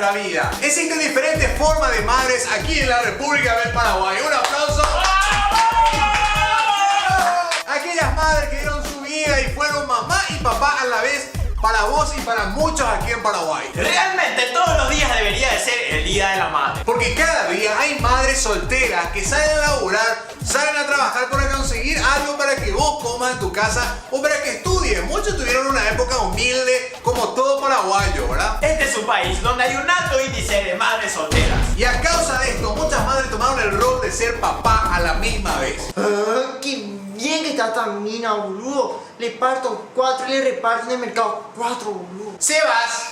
nuestra vida. Existen diferentes formas de madres aquí en la República del Paraguay. Un aplauso. Aquellas madres que dieron su vida y fueron mamá y papá a la vez para vos y para muchos aquí en Paraguay. Realmente todos los días debería de ser el Día de la Madre. Porque cada día hay madres solteras que salen a laburar, salen a trabajar para conseguir algo para que vos comas en tu casa o para que estudies. Muchos tuvieron una época humilde como todo paraguayo, ¿verdad? Este es un país donde hay un alto índice de madres solteras. Y a causa de esto, muchas madres tomaron el rol de ser papá a la misma vez. ¡Qué bien que está esta mina, boludo! Le parto 4 y le reparto en el mercado 4, boludo. Sebas,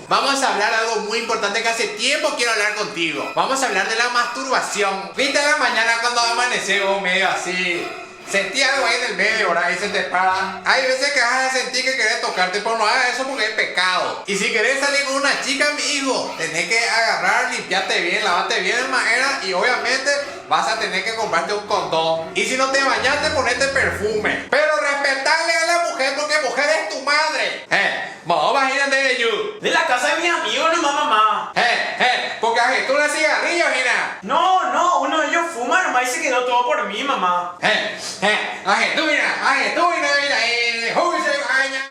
vamos a hablar algo muy importante que hace tiempo quiero hablar contigo. Vamos a hablar de la masturbación. Viste en la mañana cuando amanecemos medio así, sentí algo ahí en el medio, ¿verdad? Y se te para. Hay veces que vas a sentir que querés tocarte, pero no hagas eso porque es pecado. Y si querés salir con una chica, mi hijo, tenés que agarrar, limpiarte bien, lavarte bien en manera y obviamente vas a tener que comprarte un condón. Y si no te bañaste, ponete perfume. Pero respetarle a la mujer porque mujer es tu madre. Vos imagínate de you. De la casa de mis amigos nomás, mamá. Porque has tú una cigarrillo, Gina. No, uno de ellos fuma nomás y se quedó todo por mí, mamá.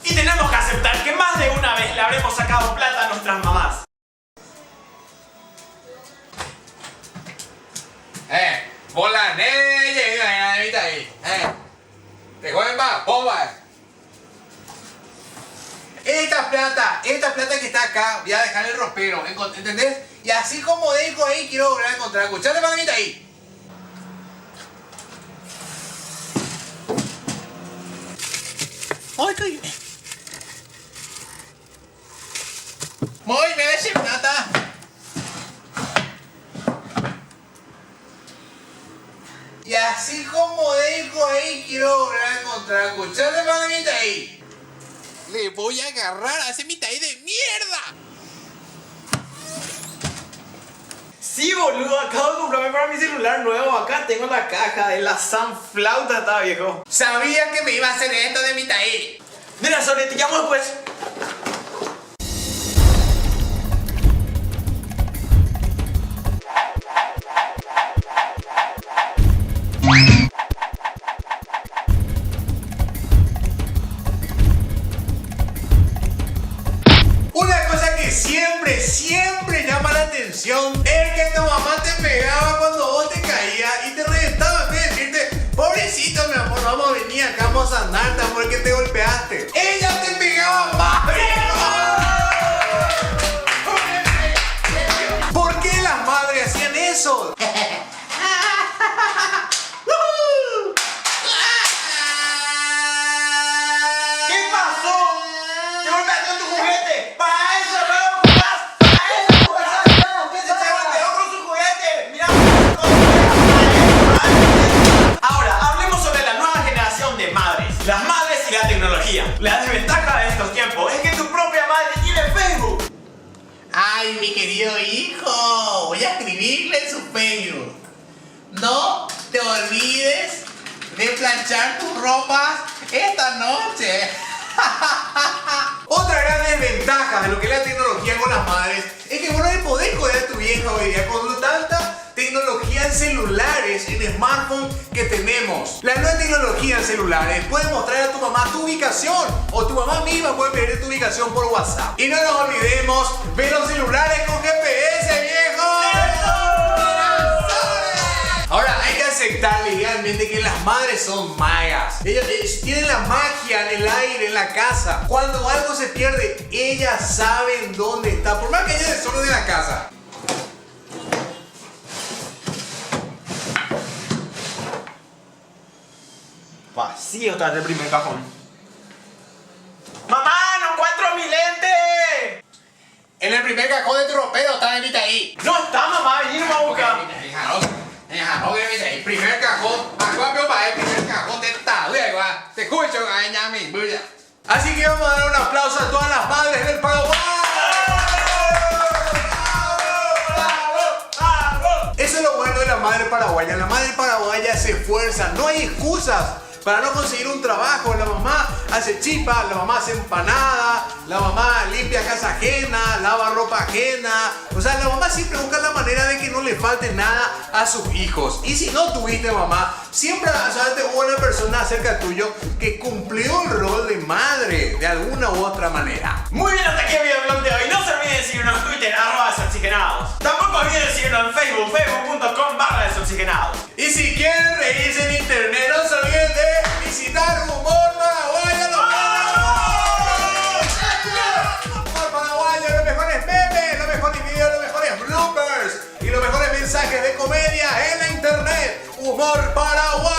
Y tenemos que aceptar que más de una vez le habremos sacado plata a nuestras mamás. Bola neye, ahí. Te joden va, boba. Esta plata que está acá, voy a dejar el ropero, ¿entendés? Y así como dejo ahí, quiero volver a encontrar. Escuchate, manita ahí. Ay, qué. Muy bien, plata. Y así como dejo ahí, quiero volver a encontrar. Escuchate, manita ahí. Le voy a agarrar a ese mitad de mierda. Sí, boludo, acabo de comprarme para mi celular nuevo. Acá tengo la caja de la Sunflauta, está viejo. Sabía que me iba a hacer esto de mi taí. Mira, Sole, te llamo después. Una cosa que siempre llama la atención es que tu mamá te pegaba cuando vos te caías y te reventaba en vez de decirte, pobrecito mi amor, vamos a venir acá, vamos a andar, amor, que te golpeaste. Ella te pegaba más. ¿Por qué las madres hacían eso? ¿Qué pasó? ¿Te golpeaste con tu juguete? ¡Para eso, no jugás! ¡Para eso jugás! ¡Se golpeó con su juguete! ¡Mira! Ahora, hablemos sobre la nueva generación de madres. Las madres y la tecnología. La desventaja de estos tiempos es que tu propia madre tiene Facebook. Ay, mi querido hijo, voy a escribirle en su Facebook. No te olvides de planchar tus ropas esta noche. Otra gran desventaja de lo que es la tecnología con las madres es que vos no le podés joder a tu vieja hoy día con tanta tecnología en celulares, en smartphones que tenemos. La nueva tecnología en celulares puede mostrar a tu mamá tu ubicación o tu mamá misma puede pedir tu ubicación por WhatsApp. Y no nos olvidemos de los celulares con GPS, viejo. Ahora hay que aceptar legalmente que las madres son magas. Ellas tienen la magia en el aire, en la casa. Cuando algo se pierde, ellas saben dónde está. Por más que haya desorden en la casa. Vacío está el primer cajón. ¡Mamá, no encuentro mi lente! En el primer cajón de tu ropero está Benita ahí. No está, mamá, vení nomás a buscar. El primer cajón, el primer cajón de esta, te escucho, así que vamos a dar un aplauso a todas las madres del Paraguay. Eso es lo bueno de la madre paraguaya. La madre paraguaya se esfuerza, no hay excusas para no conseguir un trabajo. La mamá hace chipa, la mamá hace empanada, la mamá limpia casa ajena, lava ropa ajena. O sea, la mamá siempre busca la manera de que no le falte nada a sus hijos. Y si no tuviste mamá, siempre hubo una persona cerca tuyo que cumplió el rol de madre de alguna u otra manera. Muy bien, hasta aquí el videoblog de hoy. No se olviden de seguirnos en Twitter, @desoxigenados. Tampoco olviden seguirnos en Facebook, facebook.com/desoxigenados. Y si quieren reírse en internet, no se olviden de visitar Humor Paraguayo. Humor Paraguayo, los mejores memes, los mejores videos, los mejores bloopers y los mejores mensajes de comedia en la internet. Humor Paraguayo.